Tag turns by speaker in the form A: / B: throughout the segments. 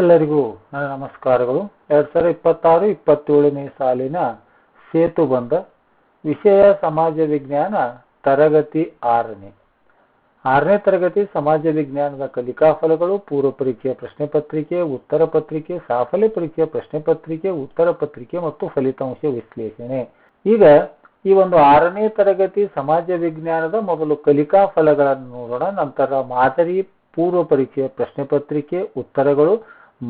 A: ಎಲ್ಲರಿಗೂ ನನ್ನ ನಮಸ್ಕಾರಗಳು. 2026-27ನೇ ಸಾಲಿನ ಸೇತುಬಂಧ ವಿಷಯ ಸಮಾಜ ವಿಜ್ಞಾನ ತರಗತಿ 6ನೇ ತರಗತಿ ಸಮಾಜ ವಿಜ್ಞಾನದ ಕಲಿಕಾ ಫಲಗಳು, ಪೂರ್ವ ಪರೀಕ್ಷೆಯ ಪ್ರಶ್ನೆ ಪತ್ರಿಕೆ, ಉತ್ತರ ಪತ್ರಿಕೆ, ಸಾಫಲ್ಯ ಪರೀಕ್ಷೆಯ ಪ್ರಶ್ನೆ ಪತ್ರಿಕೆ, ಉತ್ತರ ಪತ್ರಿಕೆ ಮತ್ತು ಫಲಿತಾಂಶ ವಿಶ್ಲೇಷಣೆ. ಈಗ ಈ ಒಂದು 6ನೇ ತರಗತಿ ಸಮಾಜ ವಿಜ್ಞಾನದ ಮೊದಲು ಕಲಿಕಾ ಫಲಗಳನ್ನು ನೋಡೋಣ. ನಂತರ ಮಾದರಿ ಪೂರ್ವ ಪರೀಕ್ಷೆಯ ಪ್ರಶ್ನೆ ಪತ್ರಿಕೆ, ಉತ್ತರಗಳು,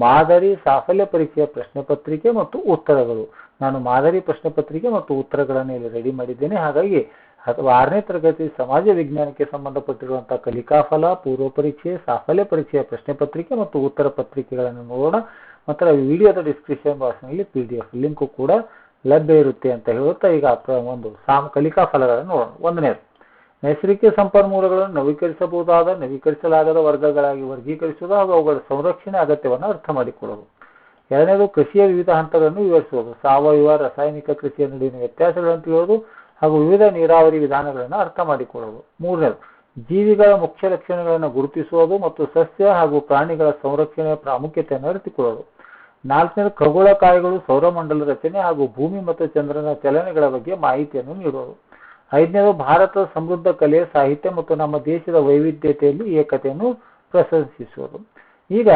A: ಮಾದರಿ ಸಾಫಲ್ಯ ಪರೀಕ್ಷೆಯ ಪ್ರಶ್ನೆ ಪತ್ರಿಕೆ ಮತ್ತು ಉತ್ತರಗಳು. ನಾನು ಮಾದರಿ ಪ್ರಶ್ನೆ ಪತ್ರಿಕೆ ಮತ್ತು ಉತ್ತರಗಳನ್ನು ಇಲ್ಲಿ ರೆಡಿ ಮಾಡಿದ್ದೇನೆ. ಹಾಗಾಗಿ 6ನೇ ತರಗತಿ ಸಮಾಜ ವಿಜ್ಞಾನಕ್ಕೆ ಸಂಬಂಧಪಟ್ಟಿರುವಂತಹ ಕಲಿಕಾ ಫಲ, ಪೂರ್ವ ಪರೀಕ್ಷೆ, ಸಾಫಲ್ಯ ಪರೀಕ್ಷೆಯ ಪ್ರಶ್ನೆ ಪತ್ರಿಕೆ ಮತ್ತು ಉತ್ತರ ಪತ್ರಿಕೆಗಳನ್ನು ನೋಡೋಣ. ಮತ್ತು ವಿಡಿಯೋದ ಡಿಸ್ಕ್ರಿಪ್ಷನ್ ಬಾಕ್ಸ್ನಲ್ಲಿ PDF ಲಿಂಕ್ ಕೂಡ ಲಭ್ಯ ಇರುತ್ತೆ ಅಂತ ಹೇಳುತ್ತಾ ಈಗ ಒಂದು ಕಲಿಕಾ ಫಲಗಳನ್ನು ನೋಡೋಣ. 1ನೇದು ನೈಸರ್ಗಿಕ ಸಂಪನ್ಮೂಲಗಳನ್ನು ನವೀಕರಿಸಬಹುದಾದ, ನವೀಕರಿಸಲಾಗದ ವರ್ಗಗಳಾಗಿ ವರ್ಗೀಕರಿಸುವುದು ಹಾಗೂ ಅವುಗಳ ಸಂರಕ್ಷಣೆ ಅಗತ್ಯವನ್ನು ಅರ್ಥ ಮಾಡಿಕೊಳ್ಳುವುದು. 2ನೇದು ಕೃಷಿಯ ವಿವಿಧ ಹಂತಗಳನ್ನು ವಿವರಿಸುವುದು, ಸಾವಯವ ರಾಸಾಯನಿಕ ಕೃಷಿಯ ನಡುವಿನ ವ್ಯತ್ಯಾಸಗಳನ್ನು ತಿಳಿಯುವುದು ಹಾಗೂ ವಿವಿಧ ನೀರಾವರಿ ವಿಧಾನಗಳನ್ನು ಅರ್ಥ ಮಾಡಿಕೊಳ್ಳುವುದು. 3ನೇದು ಜೀವಿಗಳ ಮುಖ್ಯ ಲಕ್ಷಣಗಳನ್ನು ಗುರುತಿಸುವುದು ಮತ್ತು ಸಸ್ಯ ಹಾಗೂ ಪ್ರಾಣಿಗಳ ಸಂರಕ್ಷಣೆಯ ಪ್ರಾಮುಖ್ಯತೆಯನ್ನು ಅರಿತುಕೊಳ್ಳುವುದು. 4ನೇದು ಖಗೋಳಕಾಯಗಳು, ಸೌರಮಂಡಲ ರಚನೆ ಹಾಗೂ ಭೂಮಿ ಮತ್ತು ಚಂದ್ರನ ಚಲನೆಗಳ ಬಗ್ಗೆ ಮಾಹಿತಿಯನ್ನು ನೀಡುವುದು. 5ನೇದು ಭಾರತದ ಸಮೃದ್ಧ ಕಲೆ, ಸಾಹಿತ್ಯ ಮತ್ತು ನಮ್ಮ ದೇಶದ ವೈವಿಧ್ಯತೆಯಲ್ಲಿ ಏಕತೆಯನ್ನು ಪ್ರಶಂಸಿಸುವುದು. ಈಗ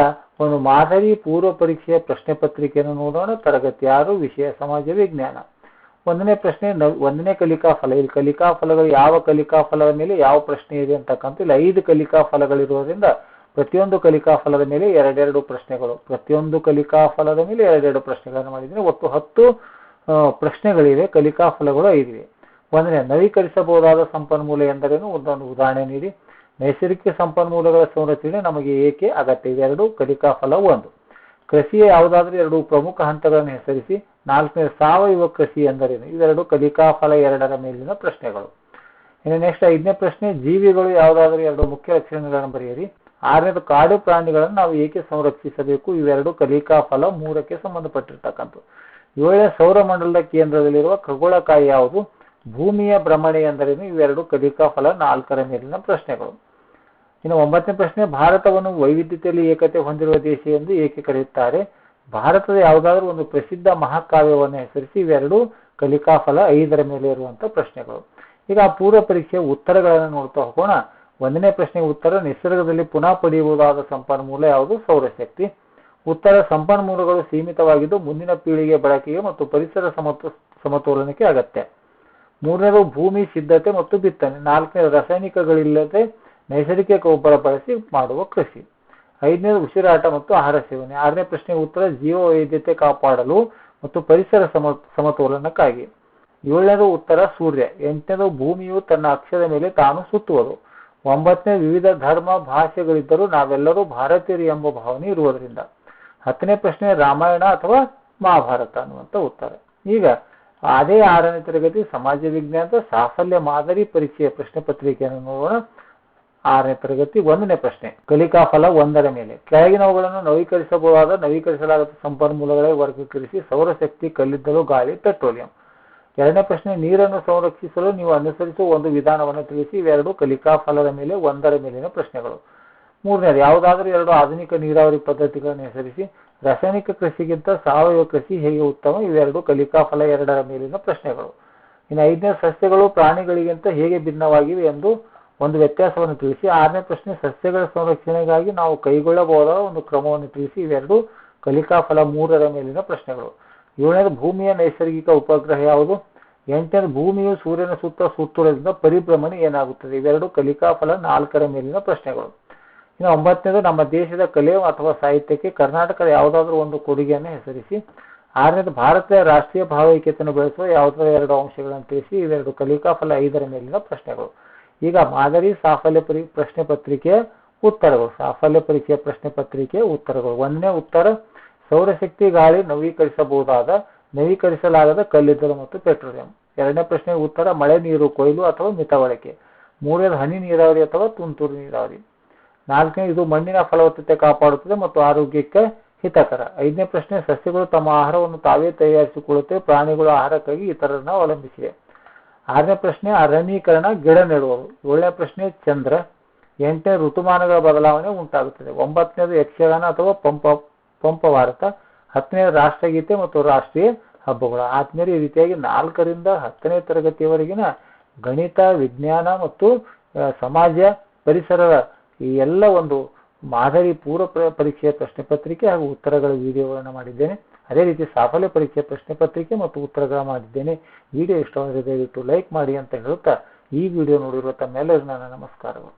A: ಒಂದು ಮಾದರಿ ಪೂರ್ವ ಪರೀಕ್ಷೆಯ ಪ್ರಶ್ನೆ ಪತ್ರಿಕೆಯನ್ನು ನೋಡೋಣ. ತರಗತಿ 6 ವಿಷಯ ಸಮಾಜ ವಿಜ್ಞಾನ. 1ನೇ ಪ್ರಶ್ನೆ 1ನೇ ಕಲಿಕಾ ಫಲ. ಇಲ್ಲಿ ಕಲಿಕಾ ಫಲಗಳು ಯಾವ ಕಲಿಕಾ ಫಲದ ಮೇಲೆ ಯಾವ ಪ್ರಶ್ನೆ ಇದೆ ಅಂತಕ್ಕಂಥ ಇಲ್ಲಿ 5 ಕಲಿಕಾ ಫಲಗಳಿರೋದ್ರಿಂದ ಪ್ರತಿಯೊಂದು ಕಲಿಕಾ ಫಲದ ಮೇಲೆ 2 ಪ್ರಶ್ನೆಗಳು, ಪ್ರತಿಯೊಂದು ಕಲಿಕಾ ಫಲದ ಮೇಲೆ 2 ಪ್ರಶ್ನೆಗಳನ್ನು ಮಾಡಿದ್ದೀನಿ. ಒಟ್ಟು 10 ಪ್ರಶ್ನೆಗಳಿವೆ, ಕಲಿಕಾ ಫಲಗಳು 5 ಇವೆ. 1ನೇ ನವೀಕರಿಸಬಹುದಾದ ಸಂಪನ್ಮೂಲ ಎಂದರೇನು, ಒಂದೊಂದು ಉದಾಹರಣೆ ನೀಡಿ. ನೈಸರ್ಗಿಕ ಸಂಪನ್ಮೂಲಗಳ ಸಂರಚನೆ ನಮಗೆ ಏಕೆ ಅಗತ್ಯ, ಇವೆರಡು ಕಲಿಕಾ ಫಲ 1. ಕೃಷಿಯ ಯಾವುದಾದ್ರೂ 2 ಪ್ರಮುಖ ಹಂತಗಳನ್ನು ಹೆಸರಿಸಿ. 4ನೇ ಸಾವಯವ ಕೃಷಿ ಎಂದರೇನು, ಇವೆರಡು ಕಲಿಕಾ ಫಲ 2ರ ಮೇಲಿನ ಪ್ರಶ್ನೆಗಳು. ಇನ್ನು ನೆಕ್ಸ್ಟ್ 5ನೇ ಪ್ರಶ್ನೆ ಜೀವಿಗಳು ಯಾವುದಾದ್ರೂ 2 ಮುಖ್ಯ ಲಕ್ಷಣಗಳನ್ನು ಬರೆಯಿರಿ. 6ನೇದು ಕಾಡು ಪ್ರಾಣಿಗಳನ್ನು ನಾವು ಏಕೆ ಸಂರಕ್ಷಿಸಬೇಕು, ಇವೆರಡು ಕಲಿಕಾ ಫಲ 3ಕ್ಕೆ ಸಂಬಂಧಪಟ್ಟಿರ್ತಕ್ಕಂಥದ್ದು. 7ನೇ ಸೌರಮಂಡಲದ ಕೇಂದ್ರದಲ್ಲಿರುವ ಖಗೋಳಕಾಯ ಯಾವುದು, ಭೂಮಿಯ ಭ್ರಮಣೆ ಎಂದರೇನು, ಇವೆರಡು ಕಲಿಕಾ ಫಲ 4ರ ಮೇಲಿನ ಪ್ರಶ್ನೆಗಳು. ಇನ್ನು 9ನೇ ಪ್ರಶ್ನೆ ಭಾರತವನ್ನು ವೈವಿಧ್ಯತೆಯಲ್ಲಿ ಏಕತೆ ಹೊಂದಿರುವ ದೇಶ ಎಂದು ಏಕೆ ಕರೆಯುತ್ತಾರೆ, ಭಾರತದ ಯಾವುದಾದ್ರೂ ಒಂದು ಪ್ರಸಿದ್ಧ ಮಹಾಕಾವ್ಯವನ್ನು ಹೆಸರಿಸಿ, ಇವೆರಡು ಕಲಿಕಾ ಫಲ 5ರ ಮೇಲೆ ಇರುವಂತಹ ಪ್ರಶ್ನೆಗಳು. ಈಗ ಪೂರ್ವ ಪರೀಕ್ಷೆಯ ಉತ್ತರಗಳನ್ನು ನೋಡ್ತಾ ಹೋಗೋಣ. 1ನೇ ಪ್ರಶ್ನೆಗೆ ಉತ್ತರ ನಿಸರ್ಗದಲ್ಲಿ ಪುನಃ ಪಡೆಯಬಹುದಾದ ಸಂಪನ್ಮೂಲ ಯಾವುದು, ಸೌರಶಕ್ತಿ. ಉತ್ತರ ಸಂಪನ್ಮೂಲಗಳು ಸೀಮಿತವಾಗಿದ್ದು ಮುಂದಿನ ಪೀಳಿಗೆ ಬಳಕೆಗೆ ಮತ್ತು ಪರಿಸರ ಸಮತೋಲನಕ್ಕೆ ಅಗತ್ಯ. 3ನೇದು ಭೂಮಿ ಸಿದ್ಧತೆ ಮತ್ತು ಬಿತ್ತನೆ. 4ನೇದು ರಾಸಾಯನಿಕಗಳಿಲ್ಲದೆ ನೈಸರ್ಗಿಕ ಗೊಬ್ಬರ ಬಳಸಿ ಮಾಡುವ ಕೃಷಿ. 5ನೇದು ಉಸಿರಾಟ ಮತ್ತು ಆಹಾರ ಸೇವನೆ. 6ನೇ ಪ್ರಶ್ನೆಗೆ ಉತ್ತರ ಜೀವ ವೈವಿಧ್ಯತೆ ಕಾಪಾಡಲು ಮತ್ತು ಪರಿಸರ ಸಮತೋಲನಕ್ಕಾಗಿ. 7ನೇದು ಉತ್ತರ ಸೂರ್ಯ. 8ನೇದು ಭೂಮಿಯು ತನ್ನ ಅಕ್ಷದ ಮೇಲೆ ತಾನು ಸುತ್ತುವುದು. 9ನೇ ವಿವಿಧ ಧರ್ಮ ಭಾಷೆಗಳಿದ್ದರೂ ನಾವೆಲ್ಲರೂ ಭಾರತೀಯರು ಎಂಬ ಭಾವನೆ ಇರುವುದರಿಂದ. 10ನೇ ಪ್ರಶ್ನೆ ರಾಮಾಯಣ ಅಥವಾ ಮಹಾಭಾರತ ಅನ್ನುವಂಥ ಉತ್ತರ. ಈಗ ಅದೇ 6ನೇ ತರಗತಿ ಸಮಾಜ ವಿಜ್ಞಾನದ ಸಾಫಲ್ಯ ಮಾದರಿ ಪರೀಕ್ಷೆಯ ಪ್ರಶ್ನೆ ಪತ್ರಿಕೆಯನ್ನು ನೋಡೋಣ. 6ನೇ ತರಗತಿ 1ನೇ ಪ್ರಶ್ನೆ ಕಲಿಕಾ ಫಲ 1ರ ಮೇಲೆ ಕೆಳಗಿನವುಗಳನ್ನು ನವೀಕರಿಸಬಹುದಾದ, ನವೀಕರಿಸಲಾಗದ ಸಂಪನ್ಮೂಲಗಳಿಗೆ ವರ್ಗೀಕರಿಸಿ. ಸೌರಶಕ್ತಿ, ಕಲ್ಲಿದ್ದಲು, ಗಾಳಿ, ಪೆಟ್ರೋಲಿಯಂ. 2ನೇ ಪ್ರಶ್ನೆ ನೀರನ್ನು ಸಂರಕ್ಷಿಸಲು ನೀವು ಅನುಸರಿಸುವ ಒಂದು ವಿಧಾನವನ್ನು ತಿಳಿಸಿ. ಇವೆರಡು ಕಲಿಕಾ ಫಲದ ಮೇಲೆ 1ರ ಮೇಲಿನ ಪ್ರಶ್ನೆಗಳು. 3ನೇದು ಯಾವುದಾದ್ರೂ 2 ಆಧುನಿಕ ನೀರಾವರಿ ಪದ್ಧತಿಗಳನ್ನು ಹೆಸರಿಸಿ. ರಾಸಾಯನಿಕ ಕೃಷಿಗಿಂತ ಸಾವಯವ ಕೃಷಿ ಹೇಗೆ ಉತ್ತಮ, ಇವೆರಡು ಕಲಿಕಾ ಫಲ 2ರ ಮೇಲಿನ ಪ್ರಶ್ನೆಗಳು. ಇನ್ನು 5ನೇ ಸಸ್ಯಗಳು ಪ್ರಾಣಿಗಳಿಗಿಂತ ಹೇಗೆ ಭಿನ್ನವಾಗಿವೆ ಎಂದು ಒಂದು ವ್ಯತ್ಯಾಸವನ್ನು ತಿಳಿಸಿ. 6ನೇ ಪ್ರಶ್ನೆ ಸಸ್ಯಗಳ ಸಂರಕ್ಷಣೆಗಾಗಿ ನಾವು ಕೈಗೊಳ್ಳಬಹುದಾದ ಒಂದು ಕ್ರಮವನ್ನು ತಿಳಿಸಿ. ಇವೆರಡು ಕಲಿಕಾ ಫಲ 3ರ ಮೇಲಿನ ಪ್ರಶ್ನೆಗಳು. 7ನೇದು ಭೂಮಿಯ ನೈಸರ್ಗಿಕ ಉಪಗ್ರಹ ಯಾವುದು. 8ನೇದು ಭೂಮಿಯು ಸೂರ್ಯನ ಸುತ್ತ ಸುತ್ತುವುದರಿಂದ ಪರಿಭ್ರಮಣೆ ಏನಾಗುತ್ತದೆ, ಇವೆರಡು ಕಲಿಕಾ ಫಲ 4ರ ಮೇಲಿನ ಪ್ರಶ್ನೆಗಳು. ಇನ್ನು 9ನೇದು ನಮ್ಮ ದೇಶದ ಕಲೆ ಅಥವಾ ಸಾಹಿತ್ಯಕ್ಕೆ ಕರ್ನಾಟಕದ ಯಾವುದಾದ್ರೂ ಒಂದು ಕೊಡುಗೆಯನ್ನು ಹೆಸರಿಸಿ. 6ನೇದು ಭಾರತದ ರಾಷ್ಟ್ರೀಯ ಭಾವೈಕ್ಯತೆಯನ್ನು ಬೆಳೆಸುವ ಯಾವುದಾದ್ರೂ 2 ಅಂಶಗಳನ್ನು ತಿಳಿಸಿ. ಇವೆರಡು ಕಲಿಕಾ ಫಲ 5ರ ಮೇಲಿನ ಪ್ರಶ್ನೆಗಳು. ಈಗ ಮಾದರಿ ಸಾಫಲ್ಯ ಪ್ರಶ್ನೆ ಪತ್ರಿಕೆಯ ಉತ್ತರಗಳು. ಸಾಫಲ್ಯ ಪರೀಕ್ಷೆಯ ಪ್ರಶ್ನೆ ಪತ್ರಿಕೆಯ ಉತ್ತರಗಳು. 1ನೇ ಉತ್ತರ ಸೌರಶಕ್ತಿ, ಗಾಳಿ, ನವೀಕರಿಸಬಹುದಾದ, ನವೀಕರಿಸಲಾಗದ ಕಲ್ಲಿದ್ದಲು ಮತ್ತು ಪೆಟ್ರೋಲಿಯಂ. 2ನೇ ಪ್ರಶ್ನೆ ಉತ್ತರ ಮಳೆ ನೀರು ಕೊಯ್ಲು ಅಥವಾ ಮಿತ ಬಳಕೆ. 3ನೇದು ಹನಿ ನೀರಾವರಿ ಅಥವಾ ತುಂತುರು ನೀರಾವರಿ. 4ನೇ ಇದು ಮಣ್ಣಿನ ಫಲವತ್ತತೆ ಕಾಪಾಡುತ್ತದೆ ಮತ್ತು ಆರೋಗ್ಯಕ್ಕೆ ಹಿತಕರ. 5ನೇ ಪ್ರಶ್ನೆ ಸಸ್ಯಗಳು ತಮ್ಮ ಆಹಾರವನ್ನು ತಾವೇ ತಯಾರಿಸಿಕೊಳ್ಳುತ್ತವೆ, ಪ್ರಾಣಿಗಳು ಆಹಾರಕ್ಕಾಗಿ ಇತರರನ್ನು ಅವಲಂಬಿಸಿವೆ. 6ನೇ ಪ್ರಶ್ನೆ ಅರಣ್ಯೀಕರಣ, ಗಿಡ ನೆಡುವುದು. 7ನೇ ಪ್ರಶ್ನೆ ಚಂದ್ರ. 8ನೇ ಋತುಮಾನಗಳ ಬದಲಾವಣೆ ಉಂಟಾಗುತ್ತದೆ. 9ನೇದು ಯಕ್ಷಗಾನ ಅಥವಾ ಪಂಪ ಭಾರತ, 10ನೇ ರಾಷ್ಟ್ರಗೀತೆ ಮತ್ತು ರಾಷ್ಟ್ರೀಯ ಹಬ್ಬಗಳು. ಆದ್ಮೇಲೆ ಈ ರೀತಿಯಾಗಿ 4ರಿಂದ 10ನೇ ತರಗತಿಯವರೆಗಿನ ಗಣಿತ, ವಿಜ್ಞಾನ ಮತ್ತು ಸಮಾಜ, ಪರಿಸರದ ಈ ಎಲ್ಲ ಒಂದು ಮಾದರಿ ಪೂರ್ವ ಪರೀಕ್ಷೆಯ ಪ್ರಶ್ನೆ ಪತ್ರಿಕೆ ಹಾಗೂ ಉತ್ತರಗಳ ವಿಡಿಯೋಗಳನ್ನು ಮಾಡಿದ್ದೇನೆ. ಅದೇ ರೀತಿ ಸಾಫಲ್ಯ ಪರೀಕ್ಷೆಯ ಪ್ರಶ್ನೆ ಪತ್ರಿಕೆ ಮತ್ತು ಉತ್ತರಗಳ ಮಾಡಿದ್ದೇನೆ. ವಿಡಿಯೋ ಇಷ್ಟವಾದರೆ ದಯವಿಟ್ಟು ಲೈಕ್ ಮಾಡಿ ಅಂತ ಹೇಳುತ್ತಾ ಈ ವಿಡಿಯೋ ನೋಡಿರುವ ತಮ್ಮೆಲ್ಲರಿಗೂ ನನ್ನ ನಮಸ್ಕಾರಗಳು.